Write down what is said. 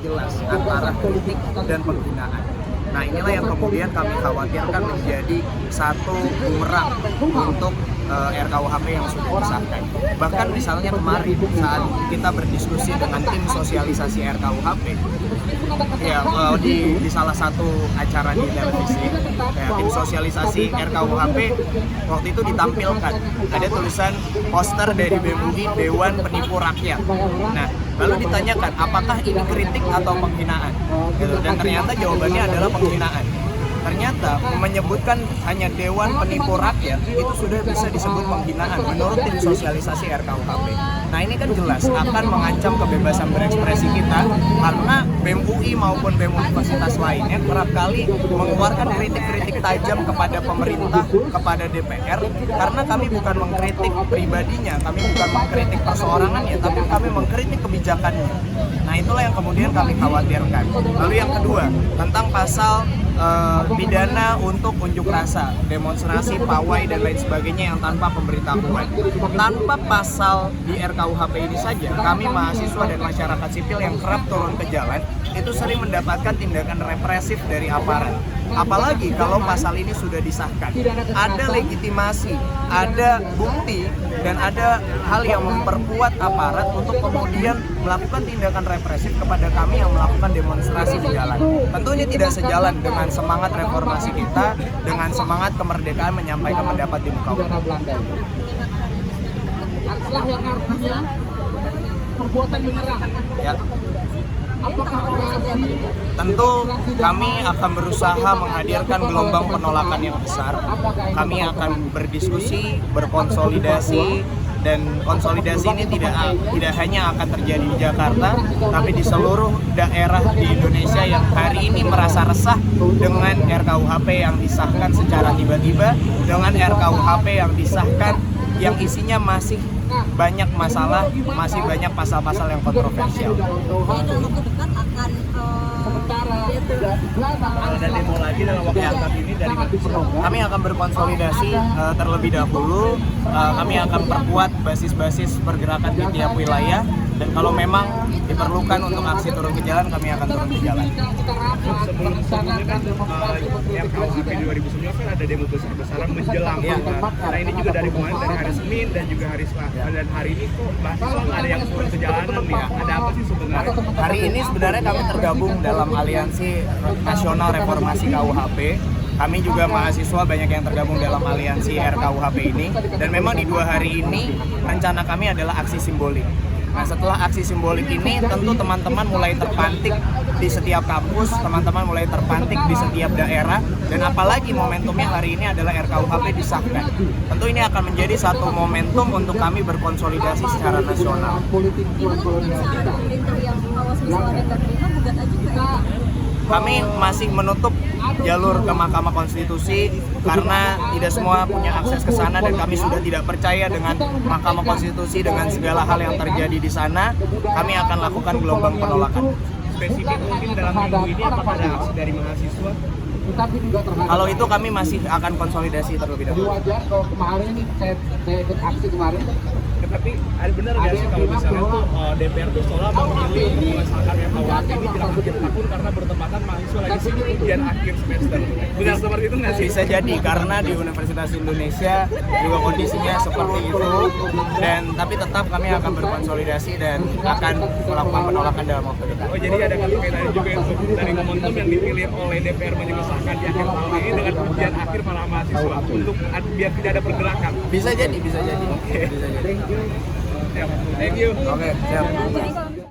jelas antara kritik dan penghinaan. Nah, inilah yang kemudian kami khawatirkan menjadi satu bumerang untuk RKUHP yang sudah disahkan. Bahkan misalnya kemarin saat kita berdiskusi dengan tim sosialisasi RKUHP, ya di salah satu acara di televisi, ya, tim sosialisasi RKUHP waktu itu ditampilkan ada tulisan poster dari BEM UI Dewan Penipu Rakyat. Nah, lalu ditanyakan apakah ini kritik atau penghinaan, gitu. Dan ternyata jawabannya adalah penghinaan. Ternyata menyebutkan hanya Dewan Penipu Rakyat itu sudah bisa disebut penghinaan menurut tim sosialisasi RKUHP. Nah, ini kan jelas akan mengancam kebebasan berekspresi kita karena BEM UI maupun BEM universitas lainnya kerap kali mengeluarkan kritik-kritik tajam kepada pemerintah, kepada DPR, karena kami bukan mengkritik pribadinya, kami bukan mengkritik perseorangannya, tapi kami mengkritik kebijakannya. Nah, itulah yang kemudian kami khawatirkan. Lalu yang kedua, tentang pasal pidana untuk unjuk rasa, demonstrasi, pawai, dan lain sebagainya yang tanpa pemberitahuan. Tanpa pasal di RKUHP ini saja, kami mahasiswa dan masyarakat sipil yang kerap turun ke jalan itu sering mendapatkan tindakan represif dari aparat. Apalagi kalau pasal ini sudah disahkan, ada legitimasi, ada bukti, dan ada hal yang memperkuat aparat untuk kemudian melakukan tindakan represif kepada kami yang melakukan demonstrasi di jalan. Tentu ini tidak sejalan dengan semangat reformasi kita, dengan semangat kemerdekaan menyampaikan pendapat di muka umum. Yang artinya perbuatan menyerang. Ya. Tentu kami akan berusaha menghadirkan gelombang penolakan yang besar. Kami akan berdiskusi, berkonsolidasi, dan konsolidasi ini tidak hanya akan terjadi di Jakarta, tapi di seluruh daerah di Indonesia yang hari ini merasa resah dengan RKUHP yang disahkan secara tiba-tiba, dengan RKUHP yang disahkan yang isinya masih banyak masalah, masih banyak pasal-pasal yang kontroversial. Dalam waktu dekat akan ada demo lagi dalam waktu dekat ini dari kami akan berkonsolidasi terlebih dahulu. Kami akan perkuat basis-basis pergerakan di tiap wilayah, dan kalau memang diperlukan untuk aksi turun ke jalan, kami akan turun ke jalan. Sebelumnya kan RKUHP 2019 kan ada demo besar-besaran menjelang. Ya. Nah, ini juga dari kemarin, dari hari Senin dan juga hari Selasa, dan hari ini kok mahasiswa nggak ada yang turun ke jalanan nih. Ada apa sih sebenarnya? Hari ini sebenarnya kami tergabung dalam Aliansi Nasional Reformasi KUHP. Kami juga mahasiswa banyak yang tergabung dalam aliansi RKUHP ini, dan memang di 2 hari ini rencana kami adalah aksi simbolik. Nah, setelah aksi simbolik ini tentu teman-teman mulai terpantik di setiap kampus, teman-teman mulai terpantik di setiap daerah, dan apalagi momentumnya hari ini adalah RKUHP disahkan. Tentu ini akan menjadi satu momentum untuk kami berkonsolidasi secara nasional. gimana dengan pemerintah yang mengawasi soal terima gugat aja Kami masih menutup jalur ke Mahkamah Konstitusi karena tidak semua punya akses ke sana, dan kami sudah tidak percaya dengan Mahkamah Konstitusi dengan segala hal yang terjadi di sana. Kami akan lakukan gelombang penolakan. Spesifik mungkin dalam minggu ini apakah ada aksi dari mahasiswa? Kalau itu kami masih akan konsolidasi terlebih dahulu. Wajar kalau kemarin ini saya ikut aksi kemarin. Tapi ada benar nggak sih kalau misalnya tuh DPR tuh seolah memilih mengesahkan RKUHP ini jelang akhir tahun karena bertepatan mahasiswa lagi ujian akhir semester? Benar seperti itu nggak sih? Bisa jadi karena di Universitas Indonesia juga kondisinya seperti itu, dan tapi tetap kami akan berkonsolidasi dan akan melakukan penolakan dalam waktu dekat. Oh, jadi ada kaitannya juga dari momentum yang dipilih oleh DPR mengesahkan di akhir tahun ini dengan ujian akhir para mahasiswa untuk biar tidak ada pergerakan. Bisa jadi. Oke. Bisa jadi. Thank you. Oke, siap. jadi kalau